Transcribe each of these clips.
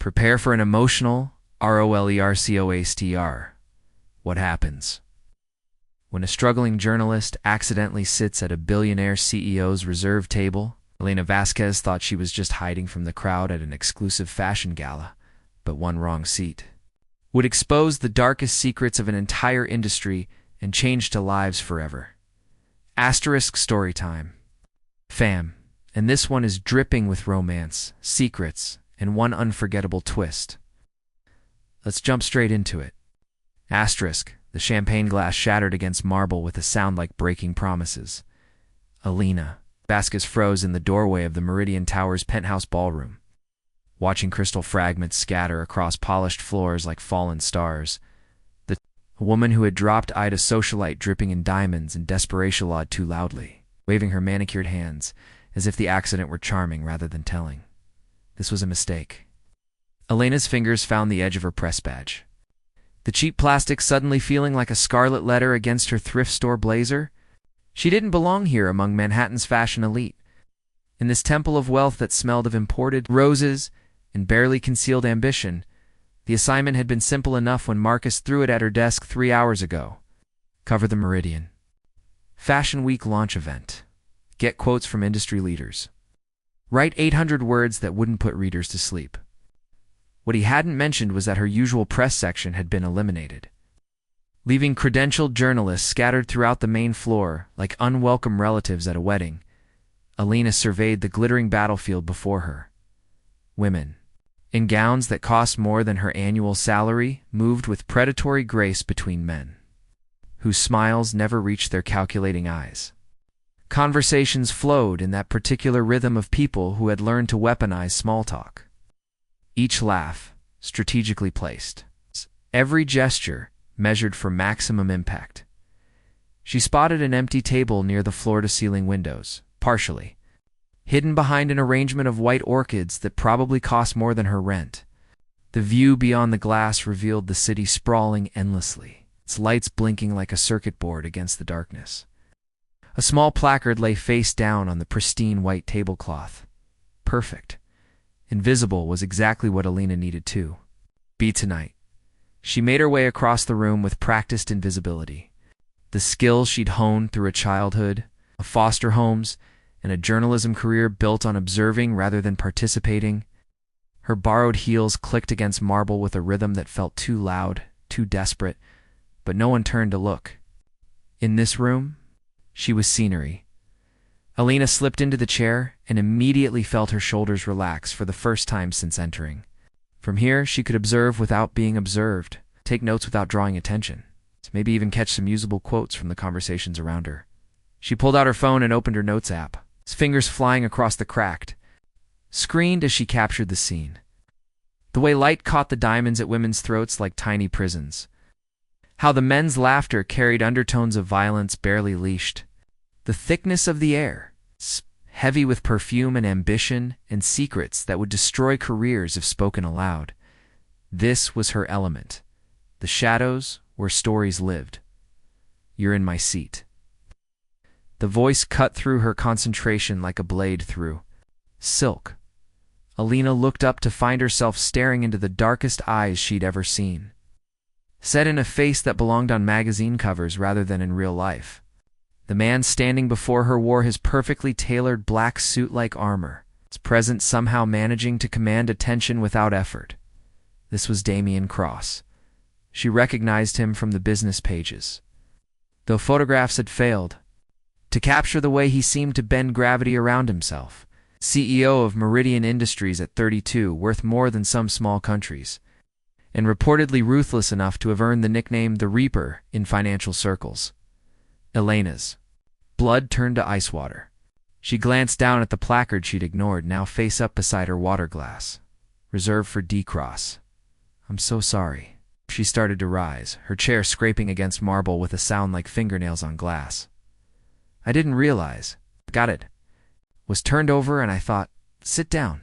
Prepare for an emotional rollercoaster. What happens? When a struggling journalist accidentally sits at a billionaire CEO's reserve table, Elena Vasquez thought she was just hiding from the crowd at an exclusive fashion gala, but one wrong seat would expose the darkest secrets of an entire industry and change to lives forever. Asterisk story time. Fam, and this one is dripping with romance, secrets, and one unforgettable twist. Let's jump straight into it. Asterisk, the champagne glass shattered against marble with a sound like breaking promises. Elena Vasquez froze in the doorway of the Meridian Tower's penthouse ballroom, watching crystal fragments scatter across polished floors like fallen stars. A woman who had dropped Ida socialite dripping in diamonds in desperation laud too loudly, waving her manicured hands as if the accident were charming rather than telling. This was a mistake. Elena's fingers found the edge of her press badge. The cheap plastic suddenly feeling like a scarlet letter against her thrift store blazer. She didn't belong here among Manhattan's fashion elite. In this temple of wealth that smelled of imported roses and barely concealed ambition, the assignment had been simple enough when Marcus threw it at her desk 3 hours ago. Cover the Meridian. Fashion Week launch event. Get quotes from industry leaders. Write 800 words that wouldn't put readers to sleep. What he hadn't mentioned was that her usual press section had been eliminated, leaving credentialed journalists scattered throughout the main floor like unwelcome relatives at a wedding. Elena surveyed the glittering battlefield before her. Women, in gowns that cost more than her annual salary, moved with predatory grace between men, whose smiles never reached their calculating eyes. Conversations flowed in that particular rhythm of people who had learned to weaponize small talk. Each laugh, strategically placed. Every gesture measured for maximum impact. She spotted an empty table near the floor-to-ceiling windows, partially hidden behind an arrangement of white orchids that probably cost more than her rent. The view beyond the glass revealed the city sprawling endlessly, its lights blinking like a circuit board against the darkness. A small placard lay face down on the pristine white tablecloth. Perfect. Invisible was exactly what Elena needed too. Be tonight. She made her way across the room with practiced invisibility. The skills she'd honed through a childhood, of foster homes, and a journalism career built on observing rather than participating. Her borrowed heels clicked against marble with a rhythm that felt too loud, too desperate, but no one turned to look. In this room, she was scenery. Elena slipped into the chair and immediately felt her shoulders relax for the first time since entering. From here, she could observe without being observed, take notes without drawing attention, maybe even catch some usable quotes from the conversations around her. She pulled out her phone and opened her notes app, his fingers flying across the cracked, screened as she captured the scene. The way light caught the diamonds at women's throats like tiny prisons. How the men's laughter carried undertones of violence barely leashed. The thickness of the air, heavy with perfume and ambition and secrets that would destroy careers if spoken aloud. This was her element. The shadows where stories lived. You're in my seat. The voice cut through her concentration like a blade through silk. Elena looked up to find herself staring into the darkest eyes she'd ever seen, set in a face that belonged on magazine covers rather than in real life. The man standing before her wore his perfectly tailored black suit-like armor, his presence somehow managing to command attention without effort. This was Damian Cross. She recognized him from the business pages, though photographs had failed to capture the way he seemed to bend gravity around himself. CEO of Meridian Industries at 32, worth more than some small countries, and reportedly ruthless enough to have earned the nickname the Reaper in financial circles. Elena's blood turned to ice water. She glanced down at the placard she'd ignored, now face up beside her water glass. Reserved for D. Cross. I'm so sorry. She started to rise, her chair scraping against marble with a sound like fingernails on glass. I didn't realize. Got it. Was turned over and I thought, sit down.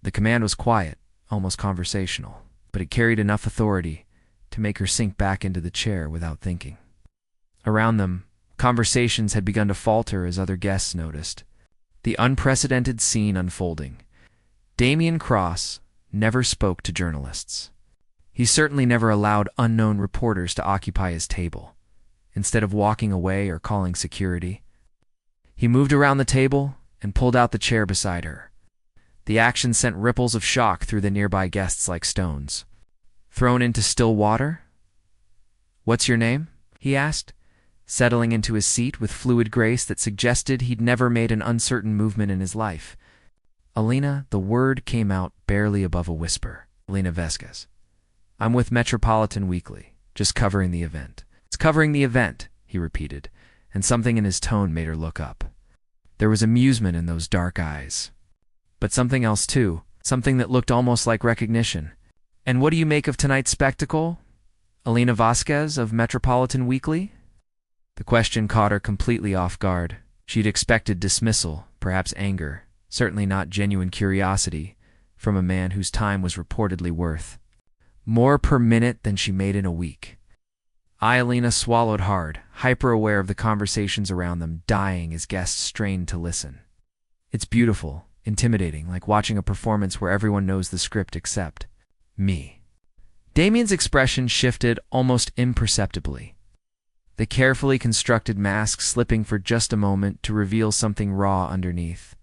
The command was quiet, almost conversational, but it carried enough authority to make her sink back into the chair without thinking. Around them, conversations had begun to falter as other guests noticed. The unprecedented scene unfolding. Damian Cross, never spoke to journalists. He certainly never allowed unknown reporters to occupy his table. Instead of walking away or calling security, he moved around the table and pulled out the chair beside her. The action sent ripples of shock through the nearby guests like stones. "Thrown into still water? What's your name?" he asked, settling into his seat with fluid grace that suggested he'd never made an uncertain movement in his life. "Alina," the word came out barely above a whisper. "Alina Vasquez. I'm with Metropolitan Weekly, just covering the event." "It's covering the event," he repeated, and something in his tone made her look up. There was amusement in those dark eyes. But something else too, something that looked almost like recognition. "And what do you make of tonight's spectacle? Alina Vasquez of Metropolitan Weekly?" The question caught her completely off guard. She'd expected dismissal, perhaps anger, certainly not genuine curiosity, from a man whose time was reportedly worth more per minute than she made in a week. Alina swallowed hard, hyper-aware of the conversations around them dying as guests strained to listen. "It's beautiful, intimidating, like watching a performance where everyone knows the script except me." Damien's expression shifted almost imperceptibly, the carefully constructed mask slipping for just a moment to reveal something raw underneath.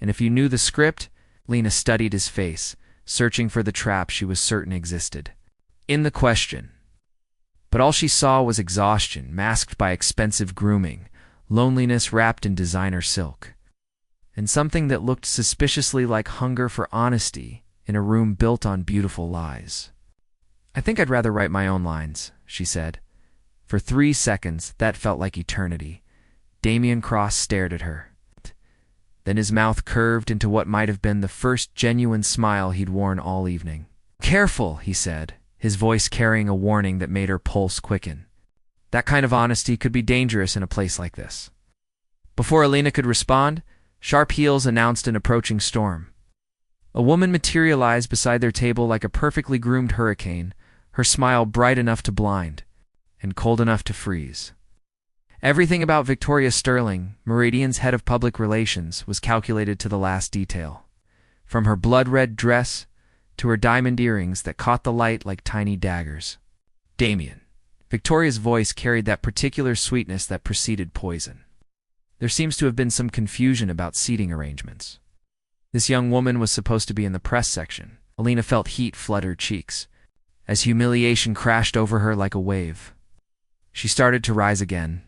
And if you knew the script, Lena studied his face, searching for the trap she was certain existed in the question. But all she saw was exhaustion, masked by expensive grooming, loneliness wrapped in designer silk, and something that looked suspiciously like hunger for honesty in a room built on beautiful lies. "I think I'd rather write my own lines," she said. For 3 seconds, that felt like eternity. Damien Cross stared at her. Then his mouth curved into what might have been the first genuine smile he'd worn all evening. "Careful," he said, his voice carrying a warning that made her pulse quicken. That kind of honesty could be dangerous in a place like this. Before Alina could respond, sharp heels announced an approaching storm. A woman materialized beside their table like a perfectly groomed hurricane, her smile bright enough to blind and cold enough to freeze. Everything about Victoria Sterling, Meridian's head of public relations, was calculated to the last detail. From her blood-red dress to her diamond earrings that caught the light like tiny daggers. "Damien." Victoria's voice carried that particular sweetness that preceded poison. "There seems to have been some confusion about seating arrangements. This young woman was supposed to be in the press section." Alina felt heat flood her cheeks, as humiliation crashed over her like a wave. She started to rise again,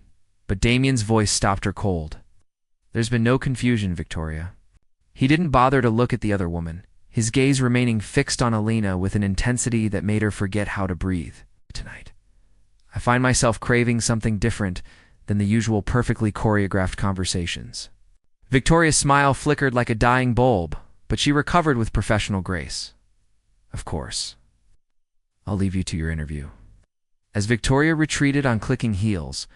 but Damien's voice stopped her cold. "There's been no confusion, Victoria." He didn't bother to look at the other woman, his gaze remaining fixed on Alina with an intensity that made her forget how to breathe. "Tonight, I find myself craving something different than the usual perfectly choreographed conversations." Victoria's smile flickered like a dying bulb, but she recovered with professional grace. "Of course. I'll leave you to your interview." As Victoria retreated on clicking heels,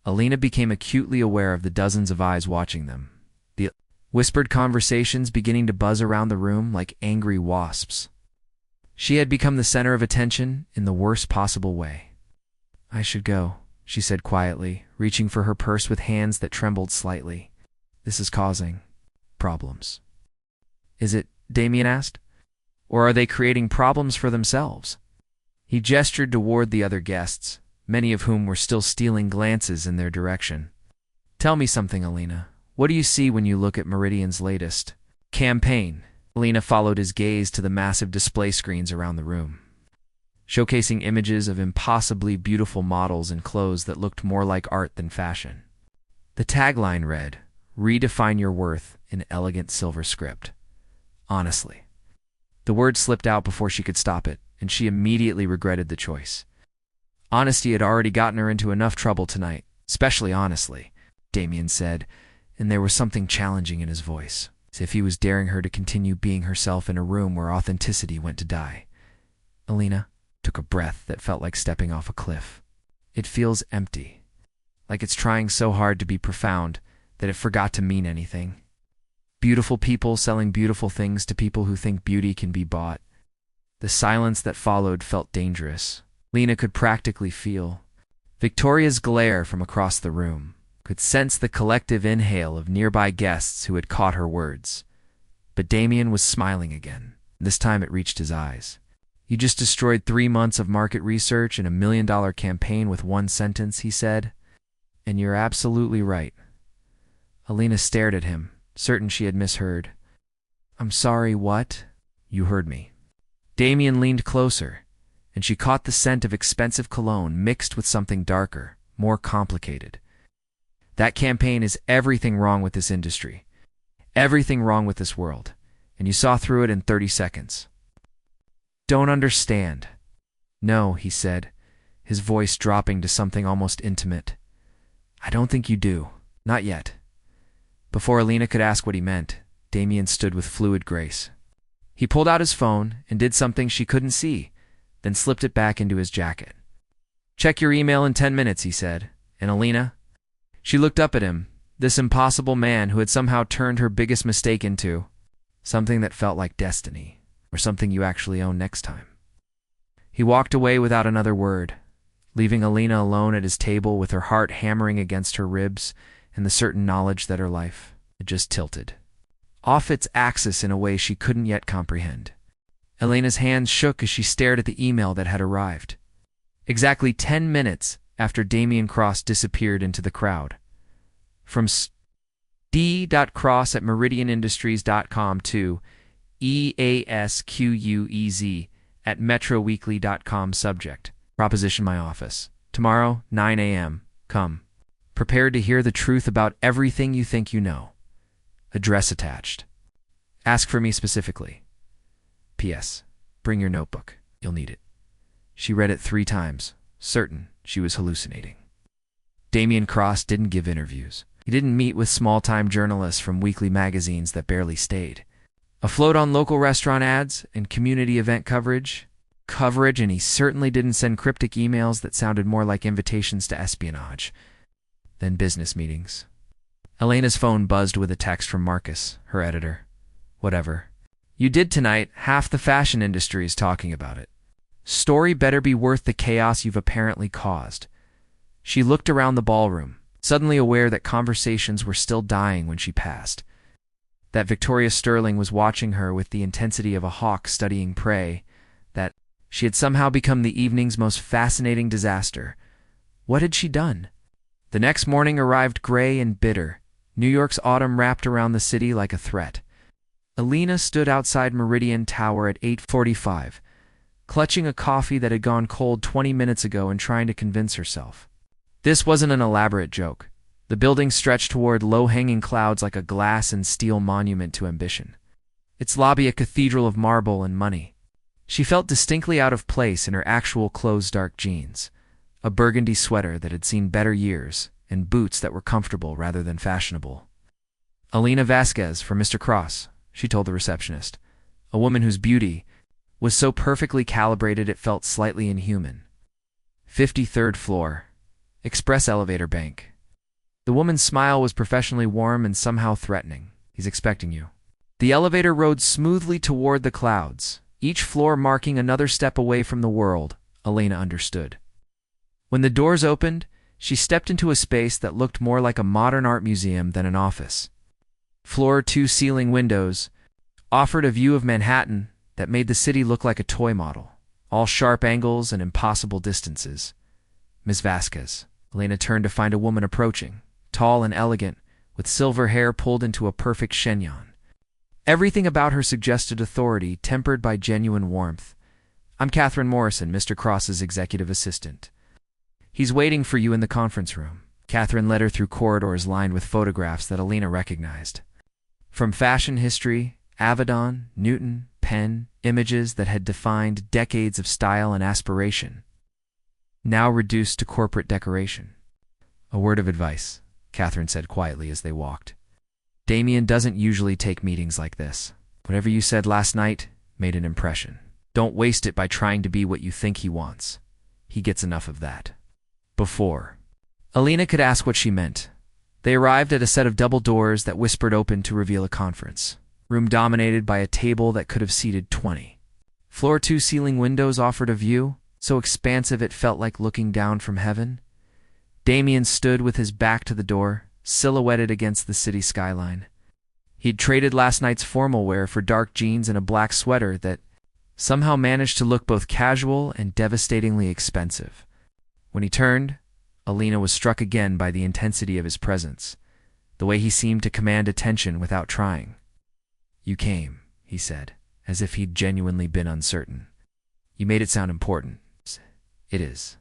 Alina became acutely aware of the dozens of eyes watching them, the whispered conversations beginning to buzz around the room like angry wasps. She had become the center of attention in the worst possible way. "I should go," she said quietly, reaching for her purse with hands that trembled slightly. "This is causing problems." "Is it?" Damien asked. "Or are they creating problems for themselves?" He gestured toward the other guests, many of whom were still stealing glances in their direction. "Tell me something, Alina. What do you see when you look at Meridian's latest campaign?" Alina followed his gaze to the massive display screens around the room, showcasing images of impossibly beautiful models in clothes that looked more like art than fashion. The tagline read, "Redefine your worth," in elegant silver script. "Honestly." The word slipped out before she could stop it, and she immediately regretted the choice. Honesty had already gotten her into enough trouble tonight, especially honestly, Damien said, and there was something challenging in his voice, as if he was daring her to continue being herself in a room where authenticity went to die. Alina took a breath that felt like stepping off a cliff. "It feels empty, like it's trying so hard to be profound that it forgot to mean anything. Beautiful people selling beautiful things to people who think beauty can be bought." The silence that followed felt dangerous. Lena could practically feel Victoria's glare from across the room, could sense the collective inhale of nearby guests who had caught her words. But Damien was smiling again, This time it reached his eyes. "You just destroyed 3 months of market research and a $1 million campaign with one sentence," he said. "And you're absolutely right." Alina stared at him, certain she had misheard. "I'm sorry, what?" "You heard me." Damien leaned closer, and she caught the scent of expensive cologne mixed with something darker, more complicated. "That campaign is everything wrong with this industry. Everything wrong with this world. And you saw through it in 30 seconds. "Don't understand." "No," he said, his voice dropping to something almost intimate. "I don't think you do. Not yet." Before Alina could ask what he meant, Damien stood with fluid grace. He pulled out his phone and did something she couldn't see, then slipped it back into his jacket. "Check your email in 10 minutes, he said. And Alina? She looked up at him, this impossible man who had somehow turned her biggest mistake into something that felt like destiny, or something you actually own next time. He walked away without another word, leaving Alina alone at his table with her heart hammering against her ribs and the certain knowledge that her life had just tilted off its axis in a way she couldn't yet comprehend. Alina's hands shook as she stared at the email that had arrived. Exactly 10 minutes after Damien Cross disappeared into the crowd. From d.cross@meridianindustries.com to easquez@metroweekly.com. Subject: Proposition my office. Tomorrow, 9 a.m. Come. Prepared to hear the truth about everything you think you know. Address attached. Ask for me specifically. P.S. Bring your notebook. You'll need it. She read it 3 times, certain she was hallucinating. Damien Cross didn't give interviews. He didn't meet with small-time journalists from weekly magazines that barely stayed. Afloat on local restaurant ads and community event coverage, and he certainly didn't send cryptic emails that sounded more like invitations to espionage than business meetings. Elena's phone buzzed with a text from Marcus, her editor. "Whatever you did tonight, half the fashion industry is talking about it. Story better be worth the chaos you've apparently caused." She looked around the ballroom, suddenly aware that conversations were still dying when she passed. That Victoria Sterling was watching her with the intensity of a hawk studying prey, that she had somehow become the evening's most fascinating disaster. What had she done? The next morning arrived gray and bitter. New York's autumn wrapped around the city like a threat. Alina stood outside Meridian Tower at 8:45, clutching a coffee that had gone cold 20 minutes ago and trying to convince herself. This wasn't an elaborate joke. The building stretched toward low-hanging clouds like a glass and steel monument to ambition. Its lobby a cathedral of marble and money. She felt distinctly out of place in her actual clothes, dark jeans, a burgundy sweater that had seen better years, and boots that were comfortable rather than fashionable. "Alina Vasquez for Mr. Cross," she told the receptionist, a woman whose beauty was so perfectly calibrated it felt slightly inhuman. 53rd floor. Express elevator bank. The woman's smile was professionally warm and somehow threatening. "He's expecting you." The elevator rode smoothly toward the clouds, each floor marking another step away from the world, Alina understood. When the doors opened, she stepped into a space that looked more like a modern art museum than an office. Floor 2 ceiling windows offered a view of Manhattan that made the city look like a toy model, all sharp angles and impossible distances. "Miss Vasquez." Alina turned to find a woman approaching, tall and elegant, with silver hair pulled into a perfect chignon. Everything about her suggested authority, tempered by genuine warmth. "I'm Catherine Morrison, Mr. Cross's executive assistant. He's waiting for you in the conference room." Catherine led her through corridors lined with photographs that Alina recognized. From fashion history, Avedon, Newton, Penn, images that had defined decades of style and aspiration, now reduced to corporate decoration. "A word of advice," Catherine said quietly as they walked. "Damien doesn't usually take meetings like this. Whatever you said last night made an impression. Don't waste it by trying to be what you think he wants. He gets enough of that." Before Alina could ask what she meant, they arrived at a set of double doors that whispered open to reveal a conference room dominated by a table that could have seated 20. Floor 2 ceiling windows offered a view so expansive it felt like looking down from heaven. Damien stood with his back to the door, silhouetted against the city skyline. He He'd traded last night's formal wear for dark jeans and a black sweater that somehow managed to look both casual and devastatingly expensive. When he turned, Alina was struck again by the intensity of his presence, the way he seemed to command attention without trying. "You came," he said, as if he'd genuinely been uncertain. "You made it sound important." "It is."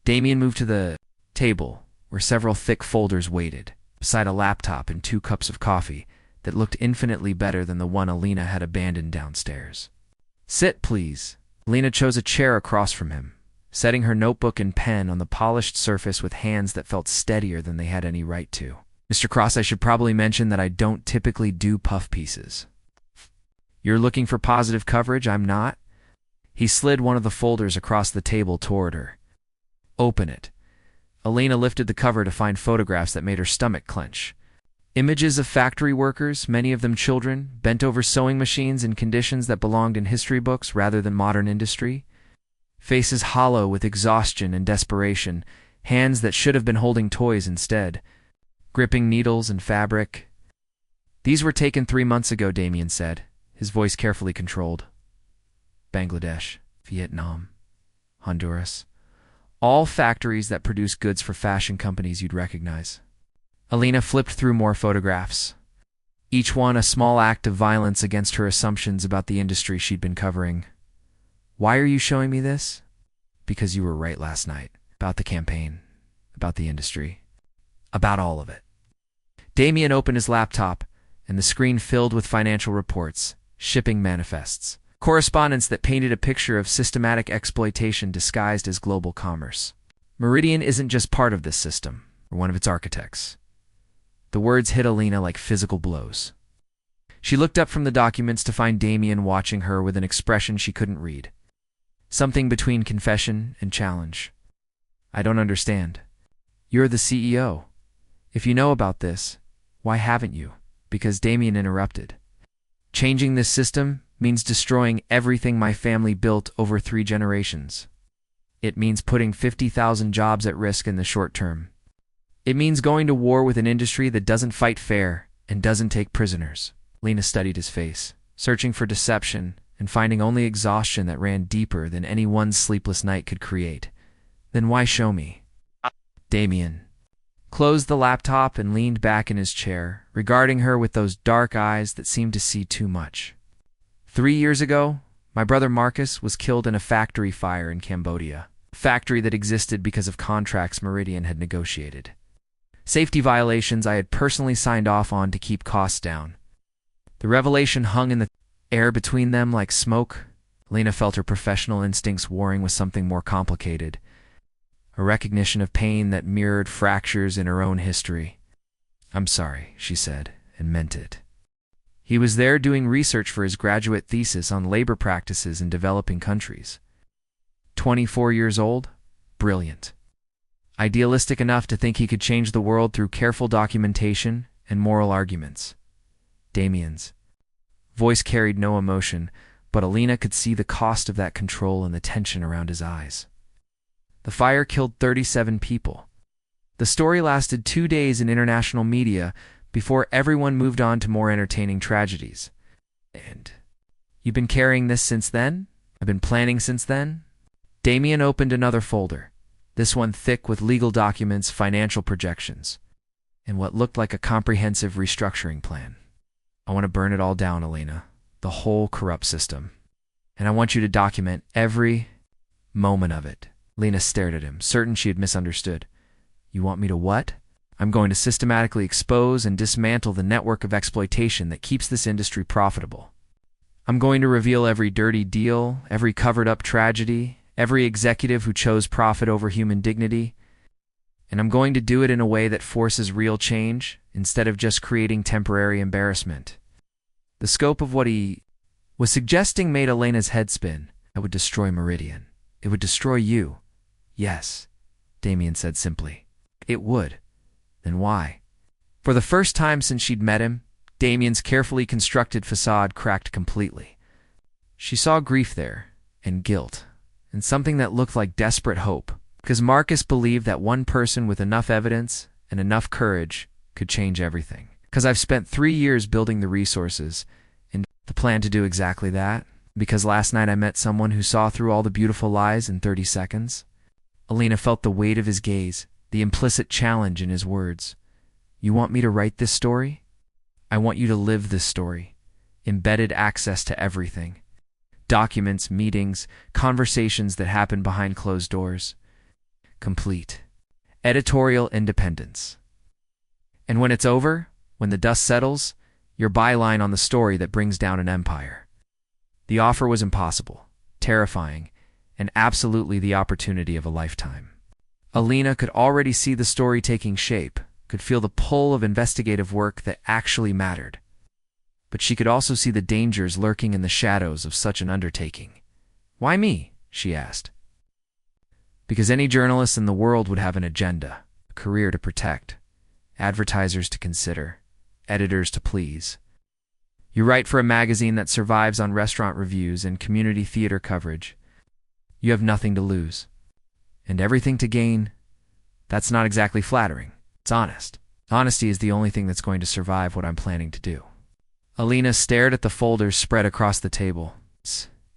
Damien moved to the table, where several thick folders waited, beside a laptop and 2 cups of coffee that looked infinitely better than the one Alina had abandoned downstairs. "Sit, please." Alina chose a chair across from him, setting her notebook and pen on the polished surface with hands that felt steadier than they had any right to. "Mr. Cross, I should probably mention that I don't typically do puff pieces." "You're looking for positive coverage, I'm not?" He slid one of the folders across the table toward her. "Open it." Alina lifted the cover to find photographs that made her stomach clench. Images of factory workers, many of them children, bent over sewing machines in conditions that belonged in history books rather than modern industry. Faces hollow with exhaustion and desperation, hands that should have been holding toys instead, gripping needles and fabric. "These were taken 3 months ago," Damien said, his voice carefully controlled. "Bangladesh, Vietnam, Honduras. All factories that produce goods for fashion companies you'd recognize." Alina flipped through more photographs, each one a small act of violence against her assumptions about the industry she'd been covering. "Why are you showing me this?" "Because you were right last night. About the campaign. About the industry. About all of it." Damien opened his laptop, and the screen filled with financial reports, shipping manifests, correspondence that painted a picture of systematic exploitation disguised as global commerce. Meridian isn't just part of this system, or one of its architects. The words hit Alina like physical blows. She looked up from the documents to find Damien watching her with an expression she couldn't read. Something between confession and challenge. "I don't understand." "You're the CEO. If you know about this, why haven't you?" Because Damien interrupted. "Changing this system means destroying everything my family built over 3 generations. It means putting 50,000 jobs at risk in the short term. It means going to war with an industry that doesn't fight fair and doesn't take prisoners." Lena studied his face, searching for deception and finding only exhaustion that ran deeper than any one sleepless night could create. "Then why show me?" Damien closed the laptop and leaned back in his chair, regarding her with those dark eyes that seemed to see too much. 3 years ago, my brother Marcus was killed in a factory fire in Cambodia, a factory that existed because of contracts Meridian had negotiated. Safety violations I had personally signed off on to keep costs down. The revelation hung in the air between them like smoke. Lena felt her professional instincts warring with something more complicated, a recognition of pain that mirrored fractures in her own history. "I'm sorry," she said, and meant it. He was there doing research for his graduate thesis on labor practices in developing countries. 24 years old? Brilliant. Idealistic enough to think he could change the world through careful documentation and moral arguments. Damien's voice carried no emotion, but Alina could see the cost of that control and the tension around his eyes. The fire killed 37 people. The story lasted 2 days in international media before everyone moved on to more entertaining tragedies. "And you've been carrying this since then? I've been planning since then?" Damien opened another folder, this one thick with legal documents, financial projections, and what looked like a comprehensive restructuring plan. "I want to burn it all down, Alina, the whole corrupt system. And I want you to document every moment of it." Lena stared at him, certain she had misunderstood. "You want me to what?" "I'm going to systematically expose and dismantle the network of exploitation that keeps this industry profitable. I'm going to reveal every dirty deal, every covered-up tragedy, every executive who chose profit over human dignity. And I'm going to do it in a way that forces real change instead of just creating temporary embarrassment." The scope of what he was suggesting made Elena's head spin. "I would destroy Meridian. It would destroy you." "Yes," Damien said simply. "It would. Then why?" For the first time since she'd met him, Damien's carefully constructed facade cracked completely. She saw grief there, and guilt, and something that looked like desperate hope, because Marcus believed that one person with enough evidence and enough courage could change everything. Because I've spent 3 years building the resources and the plan to do exactly that. Because last night I met someone who saw through all the beautiful lies in 30 seconds. Alina felt the weight of his gaze, the implicit challenge in his words. You want me to write this story? I want you to live this story. Embedded access to everything. Documents, meetings, conversations that happen behind closed doors. Complete. Editorial independence. And when it's over, when the dust settles, your byline on the story that brings down an empire. The offer was impossible, terrifying, and absolutely the opportunity of a lifetime. Alina could already see the story taking shape, could feel the pull of investigative work that actually mattered. But she could also see the dangers lurking in the shadows of such an undertaking. Why me? She asked. Because any journalist in the world would have an agenda, a career to protect, advertisers to consider, editors to please. You write for a magazine that survives on restaurant reviews and community theater coverage. You have nothing to lose. And everything to gain. That's not exactly flattering. It's honest. Honesty is the only thing that's going to survive what I'm planning to do. Alina stared at the folders spread across the table,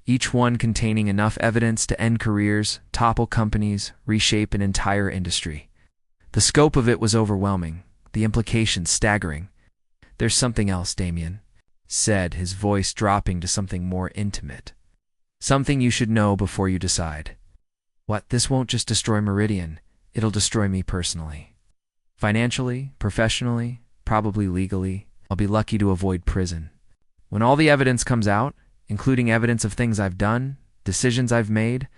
each one containing enough evidence to end careers, topple companies, reshape an entire industry. The scope of it was overwhelming, the implications staggering. There's something else, Damien said, his voice dropping to something more intimate. Something you should know before you decide. What? This won't just destroy Meridian, it'll destroy me personally. Financially, professionally, probably legally. I'll be lucky to avoid prison. When all the evidence comes out, including evidence of things I've done, decisions I've made,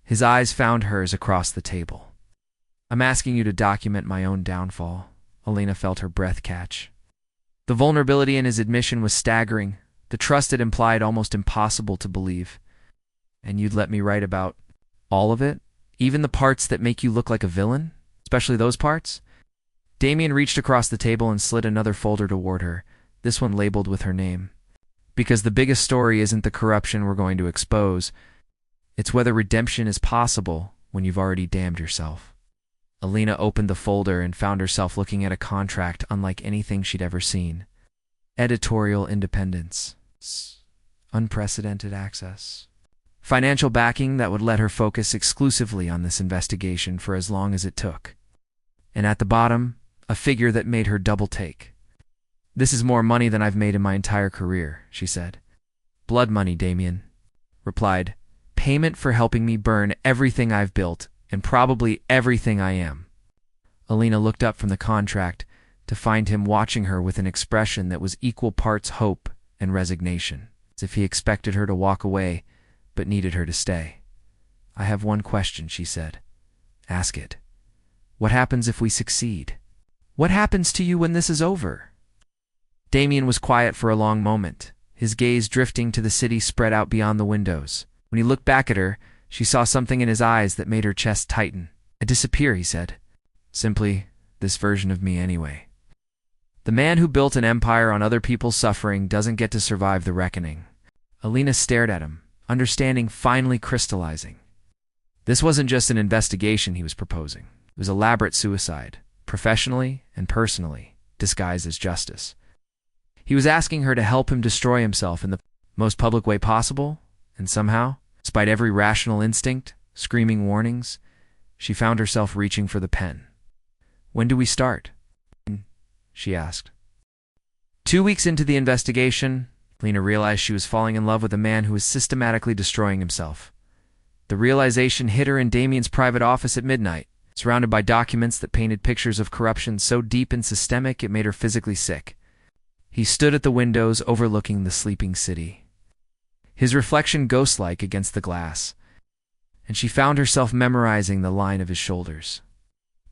his eyes found hers across the table. I'm asking you to document my own downfall. Alina felt her breath catch. The vulnerability in his admission was staggering, the trust it implied almost impossible to believe. And you'd let me write about all of it? Even the parts that make you look like a villain? Especially those parts? Damien reached across the table and slid another folder toward her, this one labeled with her name. Because the biggest story isn't the corruption we're going to expose. It's whether redemption is possible when you've already damned yourself. Alina opened the folder and found herself looking at a contract unlike anything she'd ever seen. Editorial independence. Unprecedented access. Financial backing that would let her focus exclusively on this investigation for as long as it took. And at the bottom, a figure that made her double take. This is more money than I've made in my entire career, she said. Blood money, Damien replied. Payment for helping me burn everything I've built and probably everything I am. Alina looked up from the contract to find him watching her with an expression that was equal parts hope and resignation, as if he expected her to walk away but needed her to stay. I have one question, she said. Ask it. What happens if we succeed? What happens to you when this is over? Damien was quiet for a long moment, his gaze drifting to the city spread out beyond the windows. When he looked back at her, she saw something in his eyes that made her chest tighten. I disappear, he said. Simply, this version of me anyway. The man who built an empire on other people's suffering doesn't get to survive the reckoning. Alina stared at him, understanding finally crystallizing. This wasn't just an investigation he was proposing. It was elaborate suicide, professionally and personally, disguised as justice. He was asking her to help him destroy himself in the most public way possible, and somehow, despite every rational instinct, screaming warnings, she found herself reaching for the pen. When do we start? She asked. 2 weeks into the investigation, Lena realized she was falling in love with a man who was systematically destroying himself. The realization hit her in Damien's private office at midnight, surrounded by documents that painted pictures of corruption so deep and systemic it made her physically sick. He stood at the windows overlooking the sleeping city, his reflection ghost-like against the glass, and she found herself memorizing the line of his shoulders,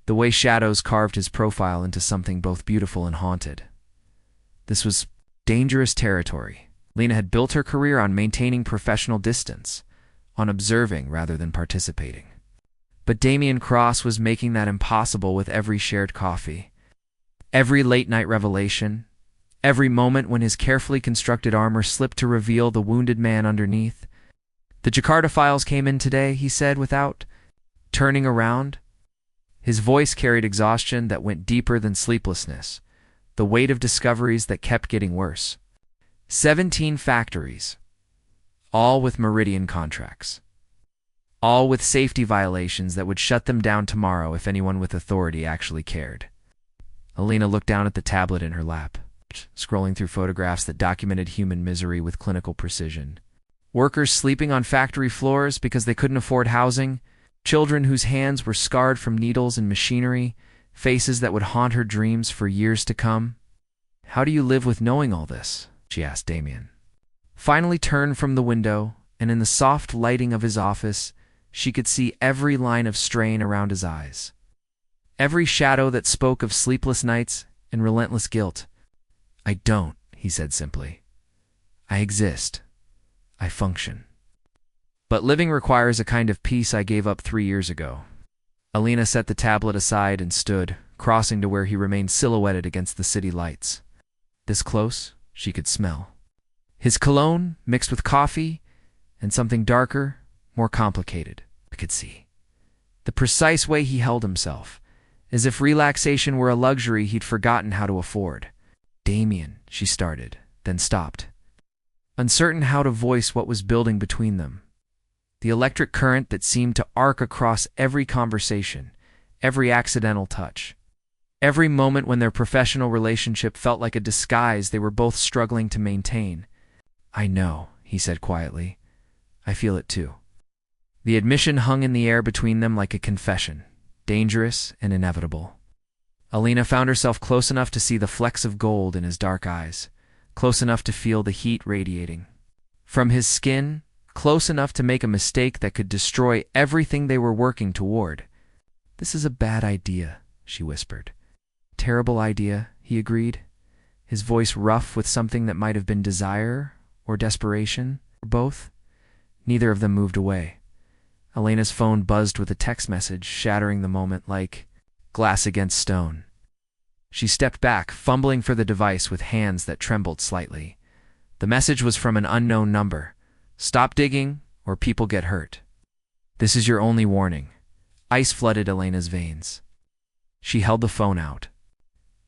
the way shadows carved his profile into something both beautiful and haunted. This was dangerous territory. Lena had built her career on maintaining professional distance, on observing rather than participating. But Damien Cross was making that impossible with every shared coffee, every late-night revelation, every moment when his carefully constructed armor slipped to reveal the wounded man underneath. The Jakarta files came in today, he said without turning around. His voice carried exhaustion that went deeper than sleeplessness, the weight of discoveries that kept getting worse. 17 factories, all with Meridian contracts. All with safety violations that would shut them down tomorrow if anyone with authority actually cared. Alina looked down at the tablet in her lap, scrolling through photographs that documented human misery with clinical precision. Workers sleeping on factory floors because they couldn't afford housing, children whose hands were scarred from needles and machinery, faces that would haunt her dreams for years to come. "How do you live with knowing all this?" she asked Damien. Finally turned from the window, and in the soft lighting of his office, she could see every line of strain around his eyes. Every shadow that spoke of sleepless nights and relentless guilt. "I don't," he said simply. "I exist. I function. But living requires a kind of peace I gave up 3 years ago." Alina set the tablet aside and stood, crossing to where he remained silhouetted against the city lights. This close, she could smell his cologne mixed with coffee and something darker, more complicated. I could see the precise way he held himself, as if relaxation were a luxury he'd forgotten how to afford. "Damien," she started, then stopped, uncertain how to voice what was building between them. The electric current that seemed to arc across every conversation, every accidental touch, every moment when their professional relationship felt like a disguise they were both struggling to maintain. "I know," he said quietly. "I feel it too." The admission hung in the air between them like a confession, dangerous and inevitable. Alina found herself close enough to see the flecks of gold in his dark eyes, close enough to feel the heat radiating from his skin, close enough to make a mistake that could destroy everything they were working toward. "This is a bad idea," she whispered. "Terrible idea," he agreed, his voice rough with something that might have been desire or desperation, or both. Neither of them moved away. Elena's phone buzzed with a text message, shattering the moment like glass against stone. She stepped back, fumbling for the device with hands that trembled slightly. The message was from an unknown number. "Stop digging, or people get hurt. This is your only warning." Ice flooded Elena's veins. She held the phone out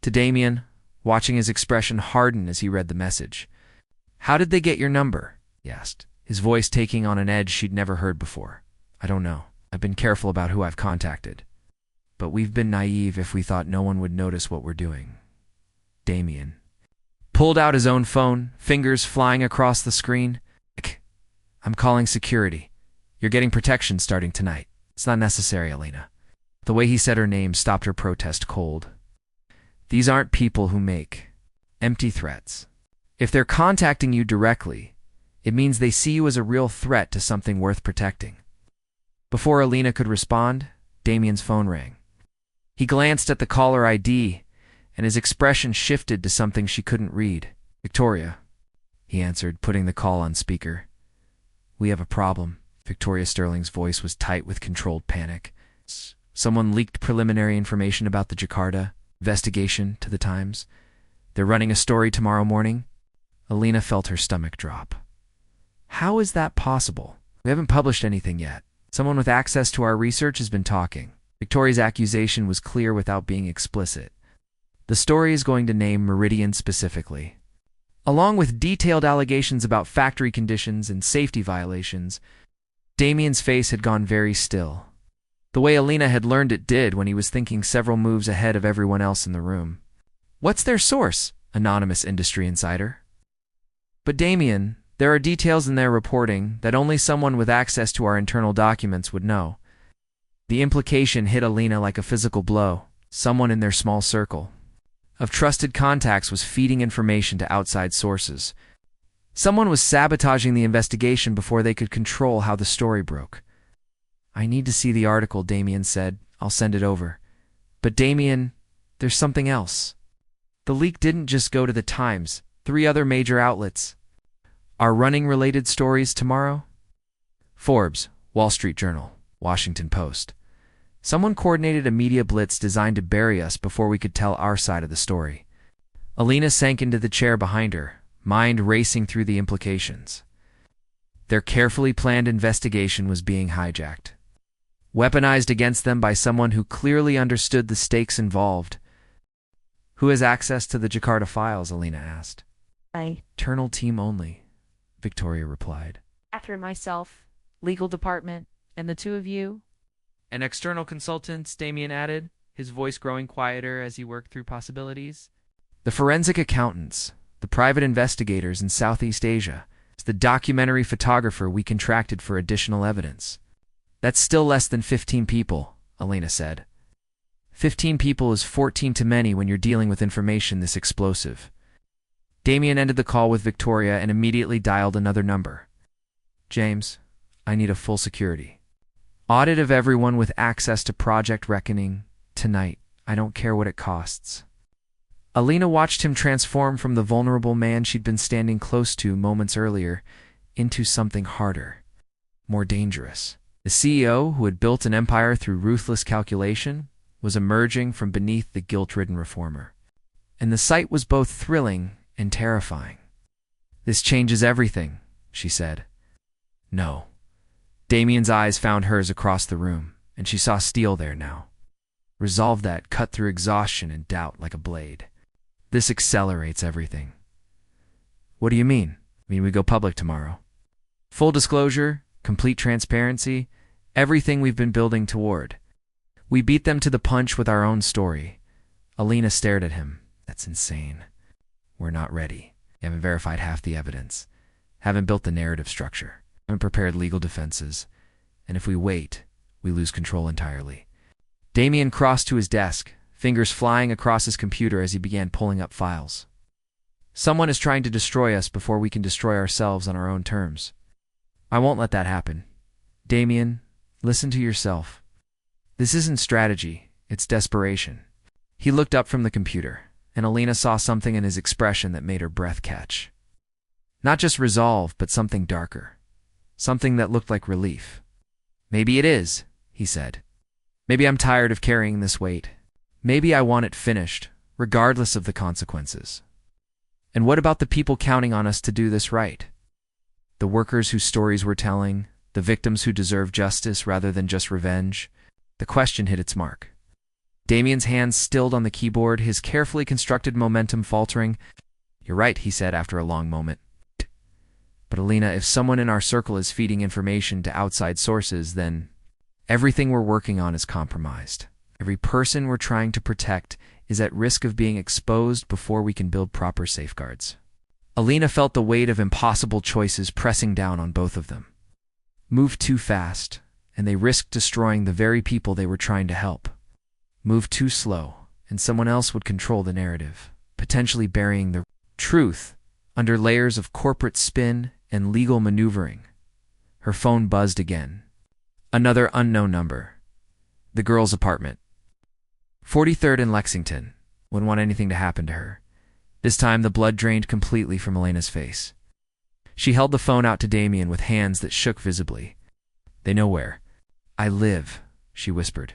to Damien, watching his expression harden as he read the message. "How did they get your number?" he asked, his voice taking on an edge she'd never heard before. "I don't know. I've been careful about who I've contacted. But we've been naive if we thought no one would notice what we're doing." Damien pulled out his own phone, fingers flying across the screen. "I'm calling security. You're getting protection starting tonight." "It's not necessary, Alina." The way he said her name stopped her protest cold. "These aren't people who make empty threats. If they're contacting you directly, it means they see you as a real threat to something worth protecting." Before Alina could respond, Damien's phone rang. He glanced at the caller ID, and his expression shifted to something she couldn't read. "Victoria," he answered, putting the call on speaker. "We have a problem." Victoria Sterling's voice was tight with controlled panic. "Someone leaked preliminary information about the Jakarta investigation to the Times. They're running a story tomorrow morning." Alina felt her stomach drop. "How is that possible? We haven't published anything yet. Someone with access to our research has been talking." Victoria's accusation was clear without being explicit. "The story is going to name Meridian specifically, along with detailed allegations about factory conditions and safety violations." Damien's face had gone very still, the way Alina had learned it did when he was thinking several moves ahead of everyone else in the room. "What's their source?" Anonymous industry insider. "But Damien, there are details in their reporting that only someone with access to our internal documents would know." The implication hit Alina like a physical blow. Someone in their small circle of trusted contacts was feeding information to outside sources. Someone was sabotaging the investigation before they could control how the story broke. "I need to see the article," Damien said. "I'll send it over." "But Damien, there's something else. The leak didn't just go to the Times. 3 other major outlets are running related stories tomorrow. Forbes, Wall Street Journal, Washington Post. Someone coordinated a media blitz designed to bury us before we could tell our side of the story." Alina sank into the chair behind her, mind racing through the implications. Their carefully planned investigation was being hijacked, weaponized against them by someone who clearly understood the stakes involved. Who has access to the Jakarta files? Alina asked. I, Internal team only, Victoria replied. after myself, legal department, and the two of you? And external consultants, Damien added, his voice growing quieter as he worked through possibilities. The forensic accountants, the private investigators in Southeast Asia, the documentary photographer we contracted for additional evidence. That's still less than 15 people, Alina said. 15 people is 14 too many when you're dealing with information this explosive. Damien ended the call with Victoria and immediately dialed another number. James, I need a full security audit of everyone with access to Project Reckoning tonight. I don't care what it costs. Alina watched him transform from the vulnerable man she'd been standing close to moments earlier into something harder, more dangerous. The CEO, who had built an empire through ruthless calculation, was emerging from beneath the guilt-ridden reformer. And the sight was both thrilling and terrifying. This changes everything, she said. No. Damien's eyes found hers across the room, and she saw steel there now. Resolve that cut through exhaustion and doubt like a blade. This accelerates everything. What do you mean? I mean, we go public tomorrow. Full disclosure, complete transparency, everything we've been building toward. We beat them to the punch with our own story. Alina stared at him. That's insane. We're not ready. You haven't verified half the evidence. Haven't built the narrative structure. Haven't prepared legal defenses. And if we wait, we lose control entirely. Damien crossed to his desk, fingers flying across his computer as he began pulling up files. Someone is trying to destroy us before we can destroy ourselves on our own terms. I won't let that happen. Damien, listen to yourself. This isn't strategy, it's desperation. He looked up from the computer, and Alina saw something in his expression that made her breath catch. Not just resolve, but something darker. Something that looked like relief. Maybe it is, he said. Maybe I'm tired of carrying this weight. Maybe I want it finished, regardless of the consequences. And what about the people counting on us to do this right? The workers whose stories we're telling, the victims who deserve justice rather than just revenge? The question hit its mark. Damien's hands stilled on the keyboard, his carefully constructed momentum faltering. You're right, he said after a long moment. But Alina, if someone in our circle is feeding information to outside sources, then everything we're working on is compromised. Every person we're trying to protect is at risk of being exposed before we can build proper safeguards. Alina felt the weight of impossible choices pressing down on both of them. Move too fast, and they risked destroying the very people they were trying to help. Move too slow, and someone else would control the narrative, potentially burying the truth under layers of corporate spin and legal maneuvering. Her phone buzzed again. Another unknown number. The girl's apartment. 43rd in Lexington. Wouldn't want anything to happen to her. This time the blood drained completely from Elena's face. She held the phone out to Damien with hands that shook visibly. They know where. I live, she whispered.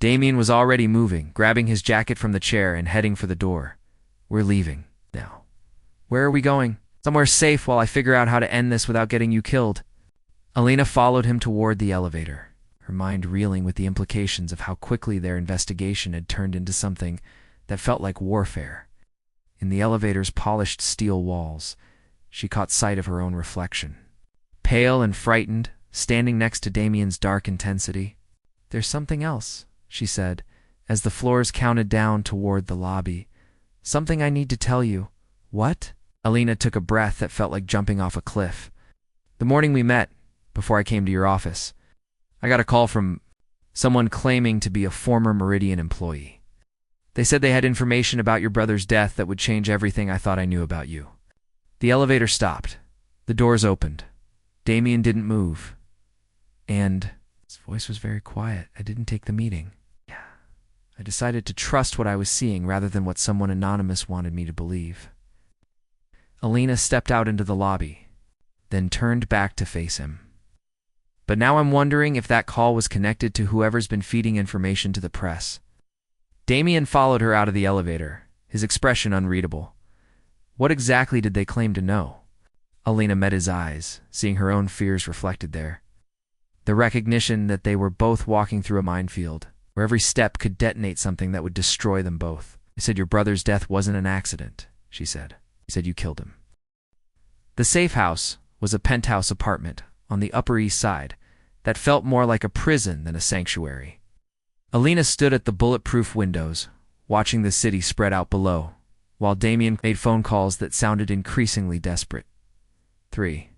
Damien was already moving, grabbing his jacket from the chair and heading for the door. We're leaving now. Where are we going? Somewhere safe while I figure out how to end this without getting you killed. Alina followed him toward the elevator, her mind reeling with the implications of how quickly their investigation had turned into something that felt like warfare. In the elevator's polished steel walls, she caught sight of her own reflection. Pale and frightened, standing next to Damien's dark intensity. There's something else, she said, as the floors counted down toward the lobby. Something I need to tell you. What? Alina took a breath that felt like jumping off a cliff. The morning we met, before I came to your office, I got a call from someone claiming to be a former Meridian employee. They said they had information about your brother's death that would change everything I thought I knew about you. The elevator stopped. The doors opened. Damien didn't move. And his voice was very quiet. I didn't take the meeting. Yeah. I decided to trust what I was seeing rather than what someone anonymous wanted me to believe. Alina stepped out into the lobby, then turned back to face him. But now I'm wondering if that call was connected to whoever's been feeding information to the press. Damien followed her out of the elevator, his expression unreadable. What exactly did they claim to know? Alina met his eyes, seeing her own fears reflected there. The recognition that they were both walking through a minefield, where every step could detonate something that would destroy them both. I said your brother's death wasn't an accident, she said. He said you killed him. The safe house was a penthouse apartment on the Upper East Side that felt more like a prison than a sanctuary. Alina stood at the bulletproof windows, watching the city spread out below, while Damien made phone calls that sounded increasingly desperate. 3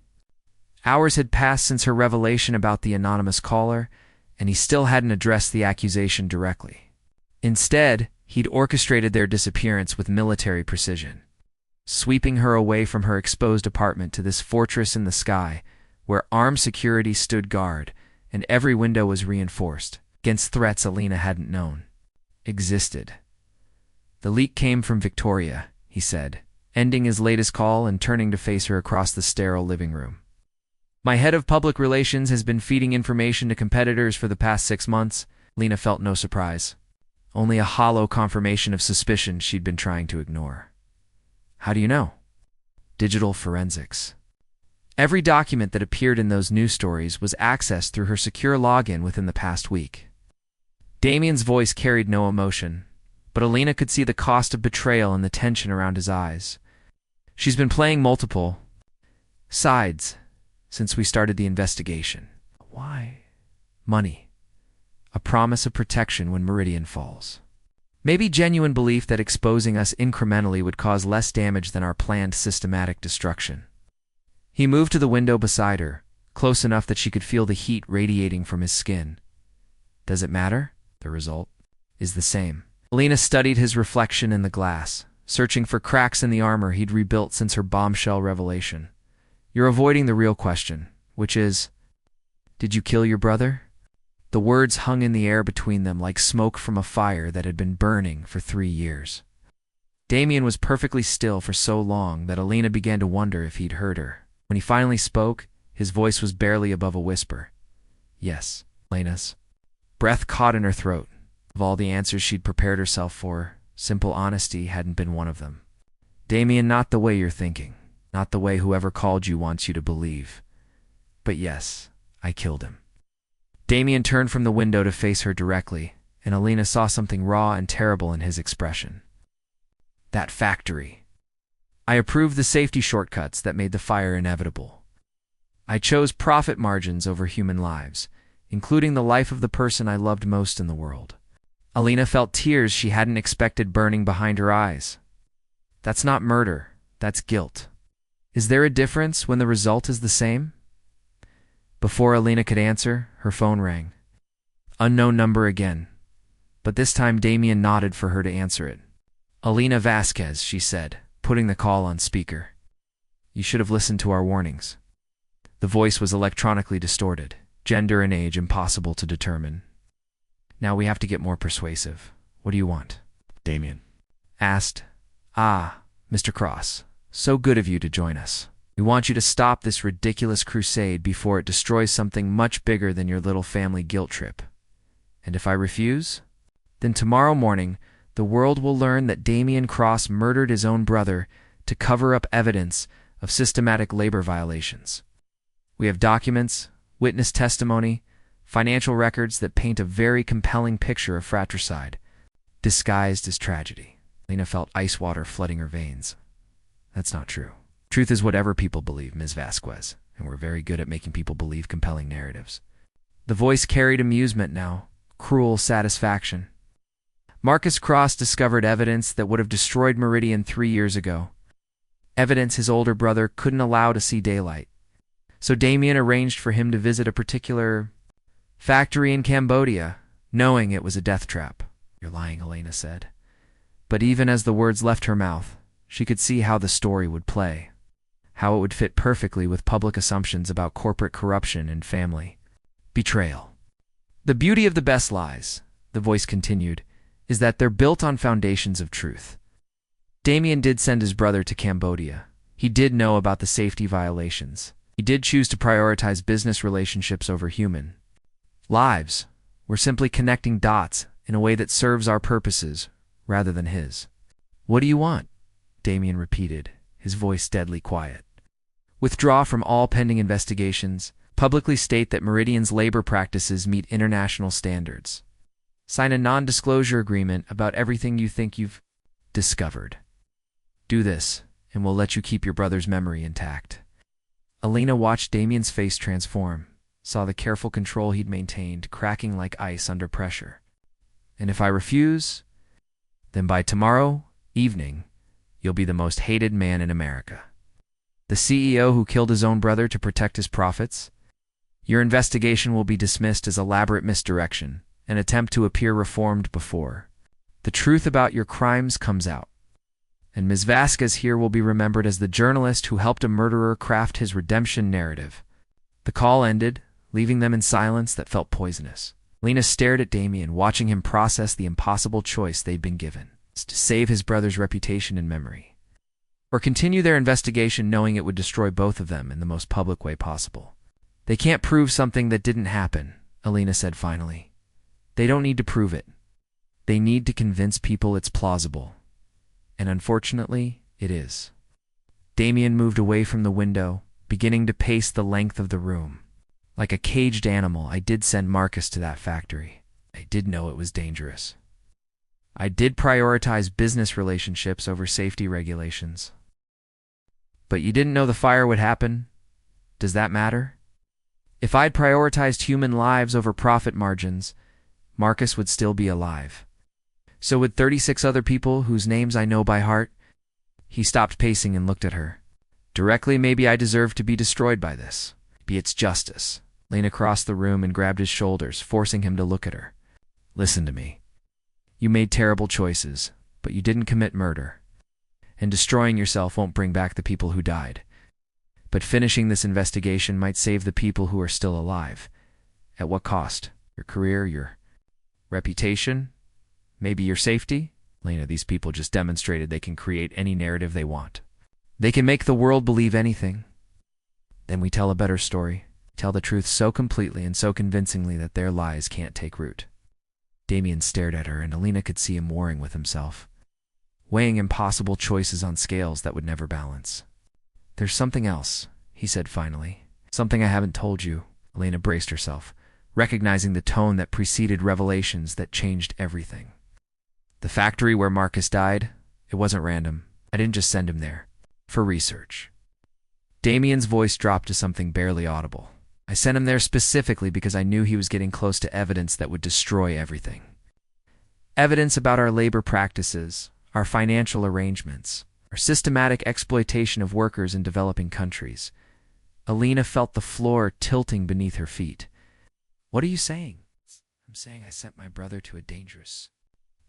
hours had passed since her revelation about the anonymous caller, and he still hadn't addressed the accusation directly. Instead, he'd orchestrated their disappearance with military precision, sweeping her away from her exposed apartment to this fortress in the sky where armed security stood guard and every window was reinforced against threats Alina hadn't known existed. The leak came from Victoria, he said, ending his latest call and turning to face her across the sterile living room. My head of public relations has been feeding information to competitors for the past 6 months. Lena felt no surprise, only a hollow confirmation of suspicion she'd been trying to ignore. How do you know? Digital forensics. Every document that appeared in those news stories was accessed through her secure login within the past week. Damien's voice carried no emotion, but Alina could see the cost of betrayal and the tension around his eyes. She's been playing multiple sides since we started the investigation. Why? Money. A promise of protection when Meridian falls. Maybe genuine belief that exposing us incrementally would cause less damage than our planned systematic destruction. He moved to the window beside her, close enough that she could feel the heat radiating from his skin. Does it matter? The result is the same. Alina studied his reflection in the glass, searching for cracks in the armor he'd rebuilt since her bombshell revelation. You're avoiding the real question, which is, did you kill your brother? The words hung in the air between them like smoke from a fire that had been burning for 3 years. Damien was perfectly still for so long that Alina began to wonder if he'd heard her. When he finally spoke, his voice was barely above a whisper. Yes, Lena's. Breath caught in her throat. Of all the answers she'd prepared herself for, simple honesty hadn't been one of them. Damien, not the way you're thinking. Not the way whoever called you wants you to believe. But yes, I killed him. Damien turned from the window to face her directly, and Alina saw something raw and terrible in his expression. That factory. I approved the safety shortcuts that made the fire inevitable. I chose profit margins over human lives, including the life of the person I loved most in the world. Alina felt tears she hadn't expected burning behind her eyes. That's not murder, that's guilt. Is there a difference when the result is the same? Before Alina could answer, her phone rang. Unknown number again, but this time Damien nodded for her to answer it. Alina Vasquez, she said, putting the call on speaker. You should have listened to our warnings. The voice was electronically distorted, gender and age impossible to determine. Now we have to get more persuasive. What do you want? Damien asked. Mr. Cross, so good of you to join us. We want you to stop this ridiculous crusade before it destroys something much bigger than your little family guilt trip. And if I refuse, then tomorrow morning the world will learn that Damien Cross murdered his own brother to cover up evidence of systematic labor violations. We have documents, witness testimony, financial records that paint a very compelling picture of fratricide, disguised as tragedy. Lena felt ice water flooding her veins. That's not true. Truth is whatever people believe, Ms. Vasquez, and we're very good at making people believe compelling narratives. The voice carried amusement now, cruel satisfaction. Marcus Cross discovered evidence that would have destroyed Meridian 3 years ago. Evidence his older brother couldn't allow to see daylight. So Damien arranged for him to visit a particular factory in Cambodia, knowing it was a death trap. You're lying, Elena said. But even as the words left her mouth, she could see how the story would play, how it would fit perfectly with public assumptions about corporate corruption and family betrayal. The beauty of the best lies, the voice continued, is that they're built on foundations of truth. Damien did send his brother to Cambodia. He did know about the safety violations. He did choose to prioritize business relationships over human lives. We're simply connecting dots in a way that serves our purposes rather than his. What do you want? Damien repeated, his voice deadly quiet. Withdraw from all pending investigations. Publicly state that Meridian's labor practices meet international standards. Sign a non-disclosure agreement about everything you think you've discovered. Do this, and we'll let you keep your brother's memory intact. Alina watched Damien's face transform, saw the careful control he'd maintained cracking like ice under pressure. And if I refuse, then by tomorrow evening, you'll be the most hated man in America. The CEO who killed his own brother to protect his profits? Your investigation will be dismissed as elaborate misdirection, an attempt to appear reformed before the truth about your crimes comes out. And Ms. Vasquez here will be remembered as the journalist who helped a murderer craft his redemption narrative. The call ended, leaving them in silence that felt poisonous. Lena stared at Damien, watching him process the impossible choice they'd been given: to save his brother's reputation and memory, or continue their investigation knowing it would destroy both of them in the most public way possible. They can't prove something that didn't happen, Alina said finally. They don't need to prove it. They need to convince people it's plausible. And unfortunately, it is. Damien moved away from the window, beginning to pace the length of the room. Like a caged animal, I did send Marcus to that factory. I did know it was dangerous. I did prioritize business relationships over safety regulations. But you didn't know the fire would happen? Does that matter? If I'd prioritized human lives over profit margins, Marcus would still be alive. So would 36 other people whose names I know by heart. He stopped pacing and looked at her. Directly, maybe I deserve to be destroyed by this. Maybe it's justice. Lena crossed the room and grabbed his shoulders, forcing him to look at her. Listen to me. You made terrible choices, but you didn't commit murder. And destroying yourself won't bring back the people who died. But finishing this investigation might save the people who are still alive. At what cost? Your career, your reputation? Maybe your safety? Lena, these people just demonstrated they can create any narrative they want. They can make the world believe anything. Then we tell a better story. Tell the truth so completely and so convincingly that their lies can't take root. Damien stared at her, and Alina could see him warring with himself, weighing impossible choices on scales that would never balance. There's something else, he said finally. Something I haven't told you. Alina braced herself, recognizing the tone that preceded revelations that changed everything. The factory where Marcus died, it wasn't random. I didn't just send him there. For research. Damien's voice dropped to something barely audible. I sent him there specifically because I knew he was getting close to evidence that would destroy everything. Evidence about our labor practices, our financial arrangements, our systematic exploitation of workers in developing countries. Alina felt the floor tilting beneath her feet. What are you saying? I'm saying I sent my brother to a dangerous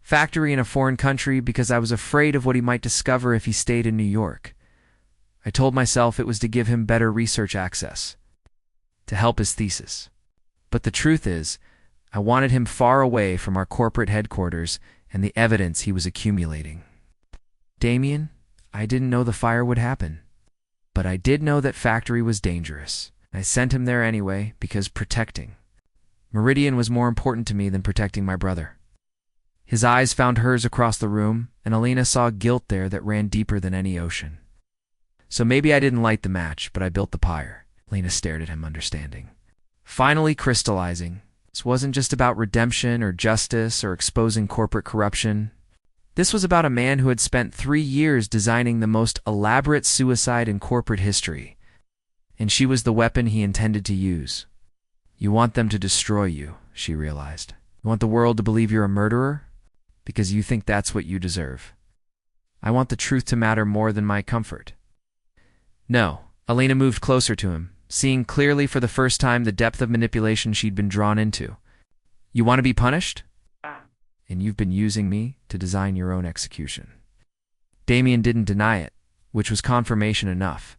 factory in a foreign country because I was afraid of what he might discover if he stayed in New York. I told myself it was to give him better research access, to help his thesis. But the truth is, I wanted him far away from our corporate headquarters and the evidence he was accumulating. Damien, I didn't know the fire would happen, but I did know that factory was dangerous. I sent him there anyway because protecting Meridian was more important to me than protecting my brother. His eyes found hers across the room, and Alina saw guilt there that ran deeper than any ocean. So maybe I didn't light the match, but I built the pyre. Alina stared at him, understanding. Finally crystallizing. This wasn't just about redemption or justice or exposing corporate corruption. This was about a man who had spent 3 years designing the most elaborate suicide in corporate history. And she was the weapon he intended to use. You want them to destroy you, she realized. You want the world to believe you're a murderer? Because you think that's what you deserve. I want the truth to matter more than my comfort. No. Alina moved closer to him, seeing clearly for the first time the depth of manipulation she'd been drawn into. You want to be punished? And you've been using me to design your own execution. Damien didn't deny it, which was confirmation enough.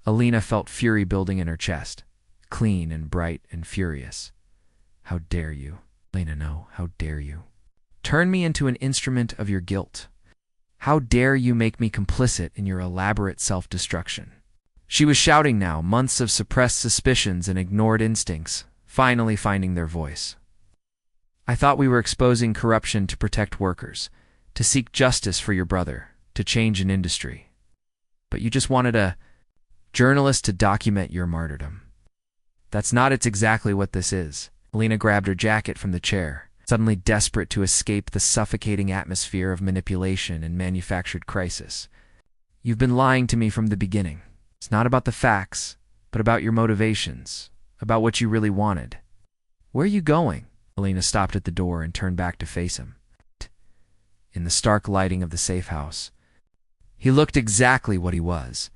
Alina felt fury building in her chest, clean and bright and furious. How dare you? Alina, no, how dare you? Turn me into an instrument of your guilt. How dare you make me complicit in your elaborate self-destruction? She was shouting now, months of suppressed suspicions and ignored instincts, finally finding their voice. I thought we were exposing corruption to protect workers, to seek justice for your brother, to change an industry. But you just wanted a journalist to document your martyrdom. That's not exactly what this is. Alina grabbed her jacket from the chair, suddenly desperate to escape the suffocating atmosphere of manipulation and manufactured crisis. "You've been lying to me from the beginning. It's not about the facts, but about your motivations, about what you really wanted." "Where are you going?" Alina stopped at the door and turned back to face him. In the stark lighting of the safe house, he looked exactly what he was,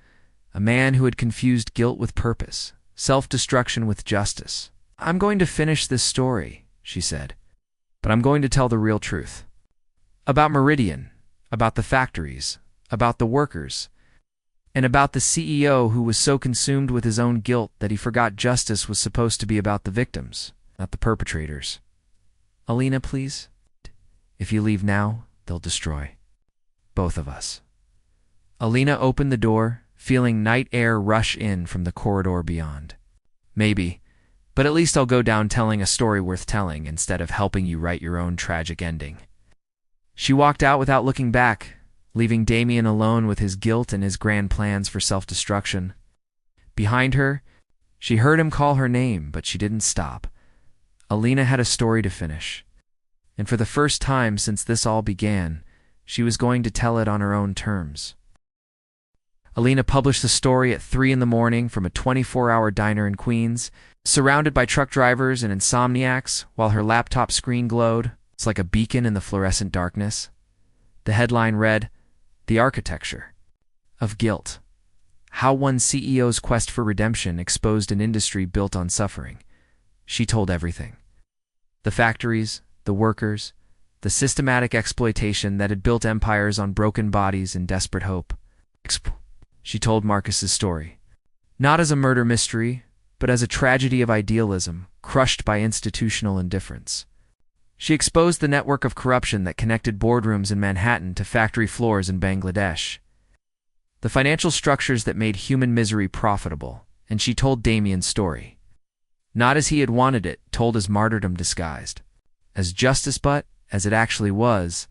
a man who had confused guilt with purpose, self-destruction with justice. "I'm going to finish this story," she said, "but I'm going to tell the real truth. About Meridian, about the factories, about the workers, and about the CEO who was so consumed with his own guilt that he forgot justice was supposed to be about the victims, not the perpetrators. Alina, please. If you leave now, they'll destroy both of us." Alina opened the door, feeling night air rush in from the corridor beyond. "Maybe, but at least I'll go down telling a story worth telling instead of helping you write your own tragic ending." She walked out without looking back, leaving Damien alone with his guilt and his grand plans for self-destruction. Behind her, she heard him call her name, but she didn't stop. Alina had a story to finish, and for the first time since this all began, she was going to tell it on her own terms. Alina published the story at 3 in the morning from a 24-hour diner in Queens, surrounded by truck drivers and insomniacs while her laptop screen glowed. It's like a beacon in the fluorescent darkness. The headline read, "The Architecture of Guilt. How one CEO's quest for redemption exposed an industry built on suffering." She told everything. The factories, the workers, the systematic exploitation that had built empires on broken bodies and desperate hope. She told Marcus's story, not as a murder mystery, but as a tragedy of idealism crushed by institutional indifference. She exposed the network of corruption that connected boardrooms in Manhattan to factory floors in Bangladesh, the financial structures that made human misery profitable, and she told Damien's story. Not as he had wanted it, told as martyrdom disguised, as justice, but, as it actually was,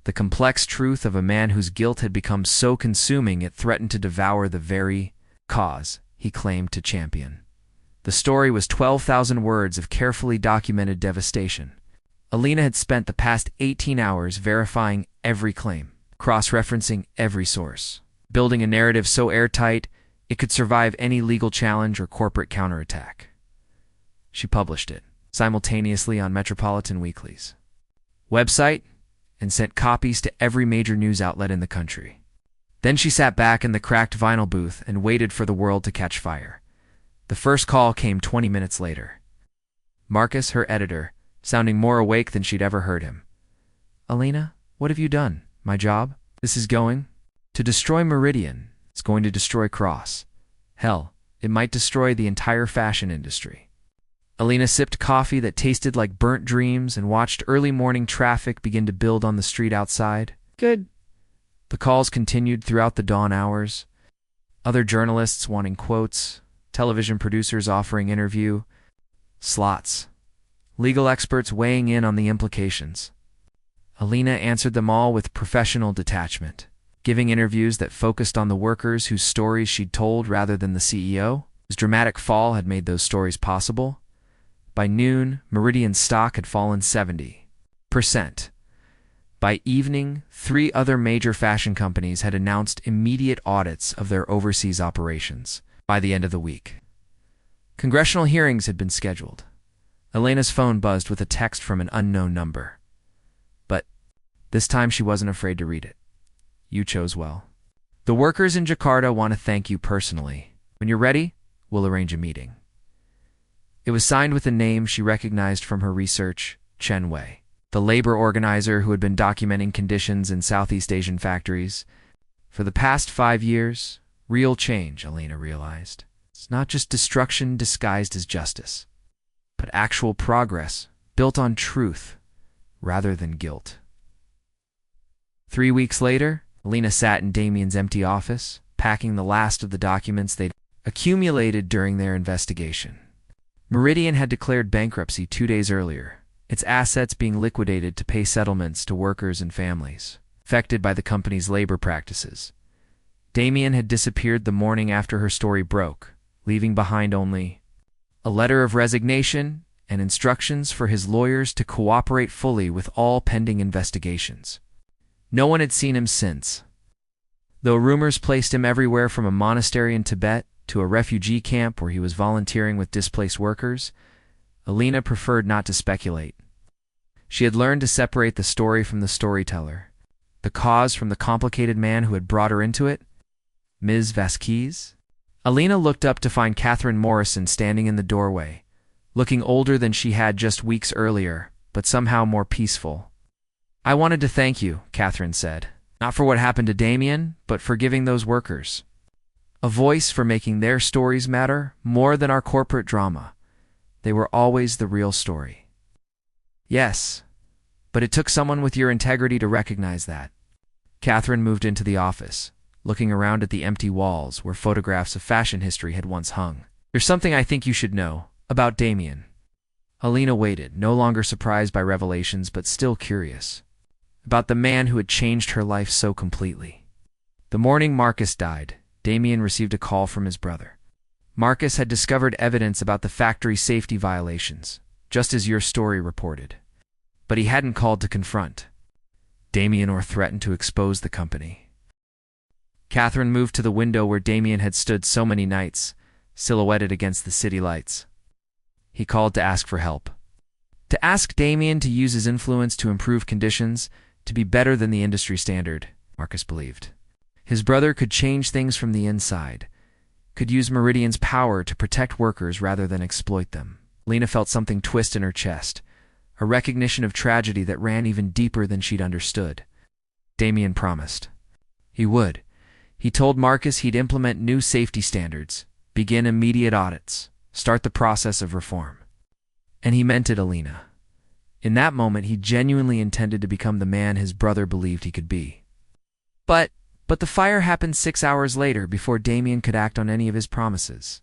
the complex truth of a man whose guilt had become so consuming it threatened to devour the very cause he claimed to champion. The story was 12,000 words of carefully documented devastation. Alina had spent the past 18 hours verifying every claim, cross-referencing every source, building a narrative so airtight it could survive any legal challenge or corporate counterattack. She published it simultaneously on metropolitan weeklies, website, and sent copies to every major news outlet in the country. Then she sat back in the cracked vinyl booth and waited for the world to catch fire. The first call came 20 minutes later. Marcus, her editor, sounding more awake than she'd ever heard him. "Alina, what have you done? My job? This is going to destroy Meridian. It's going to destroy Cross. Hell, it might destroy the entire fashion industry." Alina sipped coffee that tasted like burnt dreams and watched early morning traffic begin to build on the street outside. Good. The calls continued throughout the dawn hours. Other journalists wanting quotes, television producers offering interview slots, legal experts weighing in on the implications. Alina answered them all with professional detachment, giving interviews that focused on the workers whose stories she'd told rather than the CEO. His dramatic fall had made those stories possible. By noon, Meridian's stock had fallen 70%. By evening, 3 other major fashion companies had announced immediate audits of their overseas operations by the end of the week. Congressional hearings had been scheduled. Elena's phone buzzed with a text from an unknown number. But this time she wasn't afraid to read it. "You chose well. The workers in Jakarta want to thank you personally. When you're ready, we'll arrange a meeting." It was signed with a name she recognized from her research, Chen Wei, the labor organizer who had been documenting conditions in Southeast Asian factories. For the past 5 years, real change, Alina realized. It's not just destruction disguised as justice, but actual progress built on truth rather than guilt. 3 weeks later, Alina sat in Damien's empty office, packing the last of the documents they'd accumulated during their investigation. Meridian had declared bankruptcy 2 days earlier, its assets being liquidated to pay settlements to workers and families affected by the company's labor practices. Damien had disappeared the morning after her story broke, leaving behind only a letter of resignation and instructions for his lawyers to cooperate fully with all pending investigations. No one had seen him since. Though rumors placed him everywhere from a monastery in Tibet to a refugee camp where he was volunteering with displaced workers, Alina preferred not to speculate. She had learned to separate the story from the storyteller, the cause from the complicated man who had brought her into it. Ms. Vasquez? Alina looked up to find Catherine Morrison standing in the doorway, looking older than she had just weeks earlier, but somehow more peaceful. "I wanted to thank you," Catherine said, "not for what happened to Damien, but for giving those workers a voice, for making their stories matter more than our corporate drama. They were always the real story." "Yes, but it took someone with your integrity to recognize that." Catherine moved into the office, looking around at the empty walls where photographs of fashion history had once hung. "There's something I think you should know about Damien." Alina waited, no longer surprised by revelations but still curious. About the man who had changed her life so completely. The morning Marcus died, Damien received a call from his brother. Marcus had discovered evidence about the factory safety violations, just as your story reported. But he hadn't called to confront Damien or threatened to expose the company. Catherine moved to the window where Damien had stood so many nights, silhouetted against the city lights. He called to ask for help. To ask Damien to use his influence to improve conditions, to be better than the industry standard, Marcus believed. His brother could change things from the inside, could use Meridian's power to protect workers rather than exploit them. Lena felt something twist in her chest, a recognition of tragedy that ran even deeper than she'd understood. Damien promised. He would. He told Marcus he'd implement new safety standards, begin immediate audits, start the process of reform. And he meant it, Alina. In that moment, he genuinely intended to become the man his brother believed he could be. But the fire happened 6 hours later before Damien could act on any of his promises.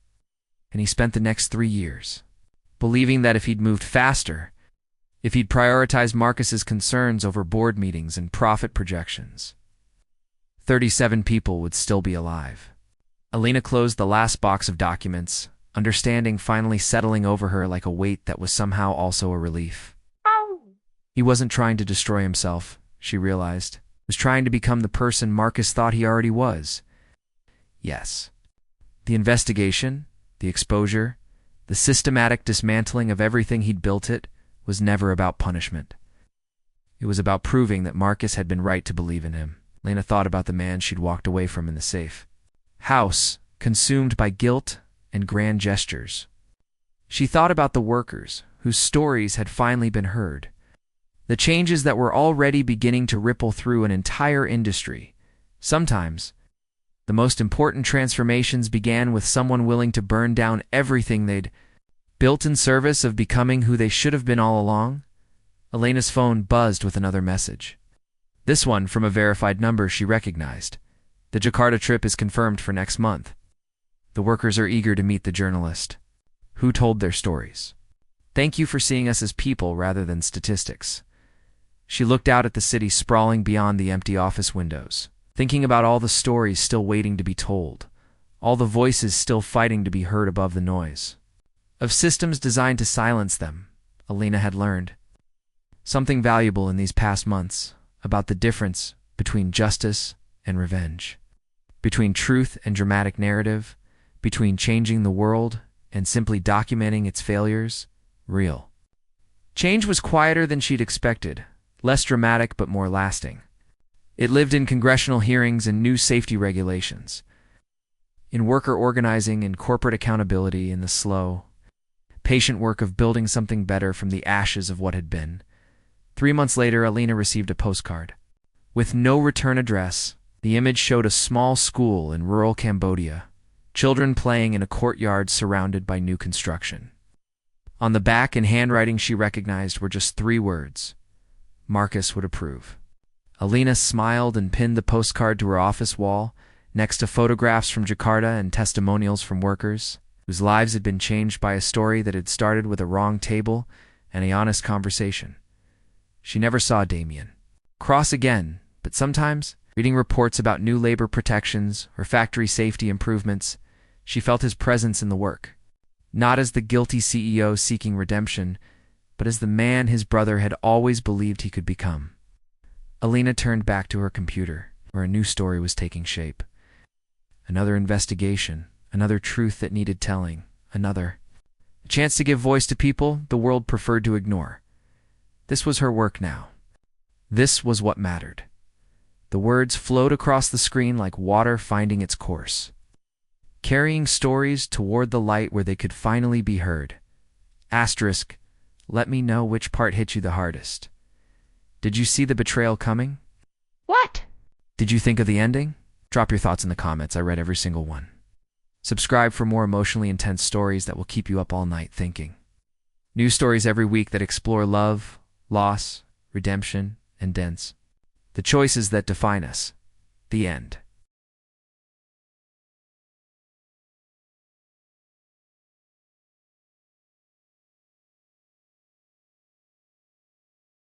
And he spent the next 3 years believing that if he'd moved faster, if he'd prioritized Marcus's concerns over board meetings and profit projections, 37 people would still be alive. Alina closed the last box of documents, understanding finally settling over her like a weight that was somehow also a relief. He wasn't trying to destroy himself, she realized. He was trying to become the person Marcus thought he already was. Yes. The investigation, the exposure, the systematic dismantling of everything he'd built it was never about punishment. It was about proving that Marcus had been right to believe in him. Lena thought about the man she'd walked away from in the safe house, consumed by guilt and grand gestures. She thought about the workers whose stories had finally been heard, the changes that were already beginning to ripple through an entire industry. Sometimes, the most important transformations began with someone willing to burn down everything they'd built in service of becoming who they should have been all along. Elena's phone buzzed with another message. This one from a verified number she recognized. The Jakarta trip is confirmed for next month. The workers are eager to meet the journalist who told their stories. Thank you for seeing us as people rather than statistics. She looked out at the city sprawling beyond the empty office windows, thinking about all the stories still waiting to be told, all the voices still fighting to be heard above the noise. Of systems designed to silence them, Alina had learned something valuable in these past months about the difference between justice and revenge, between truth and dramatic narrative, between changing the world and simply documenting its failures. Real change was quieter than she'd expected, less dramatic but more lasting. It lived in congressional hearings and new safety regulations, in worker organizing and corporate accountability, in the slow, patient work of building something better from the ashes of what had been. 3 months later, Alina received a postcard. With no return address, the image showed a small school in rural Cambodia, children playing in a courtyard surrounded by new construction. On the back, in handwriting she recognized, were just 3 words: Marcus would approve. Alina smiled and pinned the postcard to her office wall, next to photographs from Jakarta and testimonials from workers whose lives had been changed by a story that had started with a wrong table and a honest conversation. She never saw Damien cross again, but sometimes, reading reports about new labor protections or factory safety improvements, she felt his presence in the work. not as the guilty CEO seeking redemption, but as the man his brother had always believed he could become. Alina turned back to her computer, where a new story was taking shape. Another investigation, another truth that needed telling, another chance to give voice to people the world preferred to ignore. This was her work now. This was what mattered. The words flowed across the screen like water finding its course, carrying stories toward the light where they could finally be heard. Asterisk, let me know which part hit you the hardest. Did you see the betrayal coming? What? Did you think of the ending? Drop your thoughts in the comments. I read every single one. Subscribe for more emotionally intense stories that will keep you up all night thinking. New stories every week that explore love, loss, redemption, and dents. The choices that define us. The end.